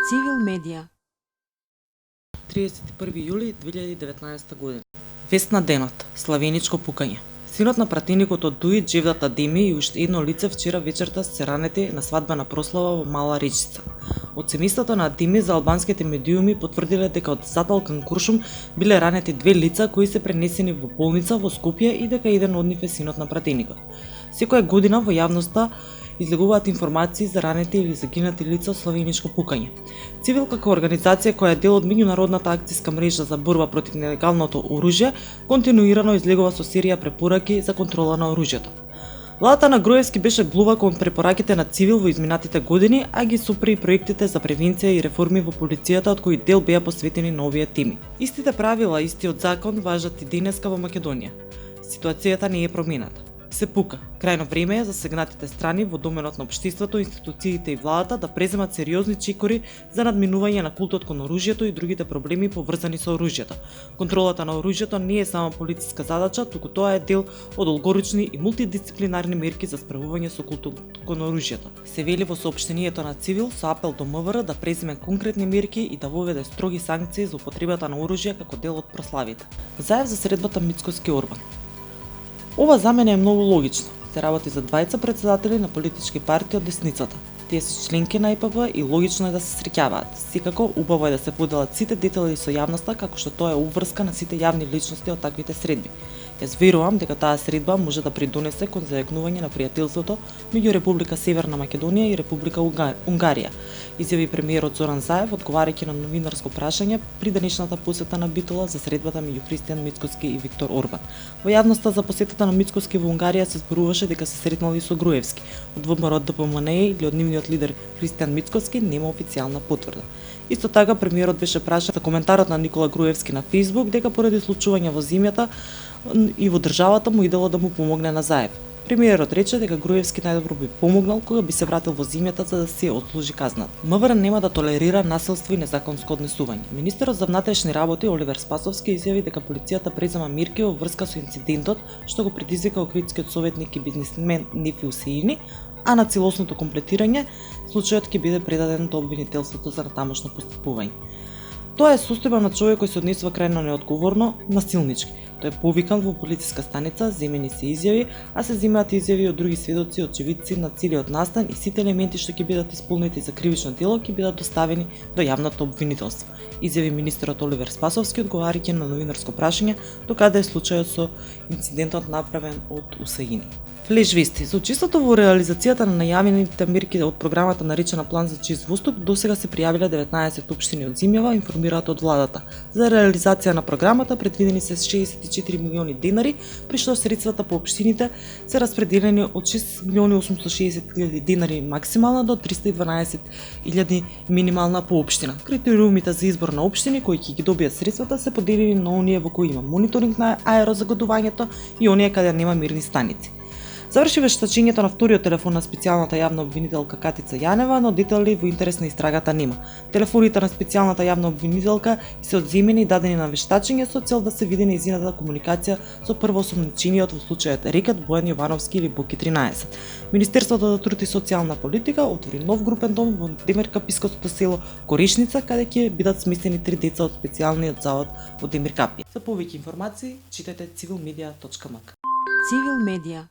Цивил медија. 31 јули 2019 година. Вест на денот. Славеничко пукање. Синот на пратеникот од Дуи, Джевдат Адеми и уште едно лице вчера вечерта се ранети на свадбена прослава во Мала Речица. Од семејството на Адеми за албанските медиуми потврдиле дека од Затал кон Куршум биле ранети две лица кои се пренесени во болница во Скопје и дека еден од нив е синот на пратеникот. Секоја година во јавноста излегуваат информации за ранети или загинати лица од славеничко пукање. Цивил како организација која е дел од меѓународната акцијска мрежа за борба против нелегалното оружје, континуирано излегува со серија препораки за контрола на оружјето. Владата на Груевски беше глува кон препораките на Цивил во изминатите години, а ги супри и проектите за превенција и реформи во полицијата од кои дел беа посветени на овие теми. Истите правила, истиот закон важат и денеска во Македонија. Ситуацијата не е промената. Се пука. Крајно време е за сегнатите страни во доменот на општеството, институциите и владата да преземат сериозни чекори за надминување на култот кон оружјето и другите проблеми поврзани со оружјето. Контролата на оружјето не е само полициска задача, туку тоа е дел од алгорични и мултидисциплинарни мерки за справување со култот кон оружјето. Се вели во соопштението на Цивил со апел до МВР да преземе конкретни мерки и да воведе строги санкции за употребата на оружје како дел од прославите. Заев за средбата Мицкоски-Орбан. Ова за мене е многу логично. Се работи за двајца председатели на политички партии од десницата. Тие се членки на ИПП и логично е да се среќаваат. Секако убаво е да се поделат сите детали со јавноста, како што тоа е обврска на сите јавни личности од таквите средби. Јас верувам дека таа средба може да придонесе кон зајакнување на пријателството меѓу Република Северна Македонија и Република Унгарија, изјави премиерот Зоран Заев одговарајќи на новинарско прашање при денешната посета на Битола за средбата меѓу Христијан Мицкоски и Виктор Орбан. Во јавноста за посетата на Мицкоски во Унгарија се зборуваше дека се сретнали со Груевски. Од ВМРО ДПМН или од нивниот лидер Христијан Мицкоски нема официјална потврда. Исто така премиерот беше прашан за коментарот на Никола Груевски на Facebook дека поради случување во земјата и во државата му идело да му помогне на Заев. Премиерот рече дека Груевски најдобро би помогнал кога би се вратил во земјата за да се отслужи казната. МВР нема да толерира насилство и незаконско однесување. Министерот за внатрешни работи Оливер Спасовски изјави дека полицијата презема мерки во врска со инцидентот што го предизвика охридскиот советник и бизнисмен Нефи Усеини, а на целосното комплетирање случајот ќе биде предаден до обвинителството за натамошно постапување. Тоа е состојба на човек кој се однесува крајно неодговорно, насилнички. Тој е повикан во полициска станица, земени се изјави, а се земаат изјави од други сведоци, очевидци на целиот настан и сите елементи што ќе бидат исполнети за кривично дело ќе бидат доставени до јавното обвинителство, изјави министерот Оливер Спасовски одговарајќи на новинарско прашање докаде е случајот со инцидентот направен од Усаини. Флеш вести. За учеството во реализацијата на најавените мерки од програмата наречена План за чист воздух, досега се пријавиле 19 општини од земјава, информираат од владата. За реализација на програмата предвидени се 64 милиони денари, при што средствата по општините се распределени од 6 милиони 860 илјади денари максимална до 312 илјади минимална по општина. Критериумите за избор на општини кои ќе ги добијат средствата се поделени на оние во кои има мониторинг на аерозагадувањето и оние каде нема мерни станици. Заврши вештачењето на вториот телефон на специјалната јавна обвинителка Катица Јанева, но детали во интерес на истрагата нема. Телефоните на специјалната јавна обвинителка се одземени и дадени на вештачење со цел да се види нејзината комуникација со првоосомничениот во случајот Рекат Бојан Јовановски или Боки 13. Министерството за труд и социјална политика отвори нов групен дом во Демиркапиското село Корешница, каде ќе бидат сместени 3 деца од специјалниот завод во Демиркапи. За повеќе информации читајте civilmedia.mk. Цивил медија.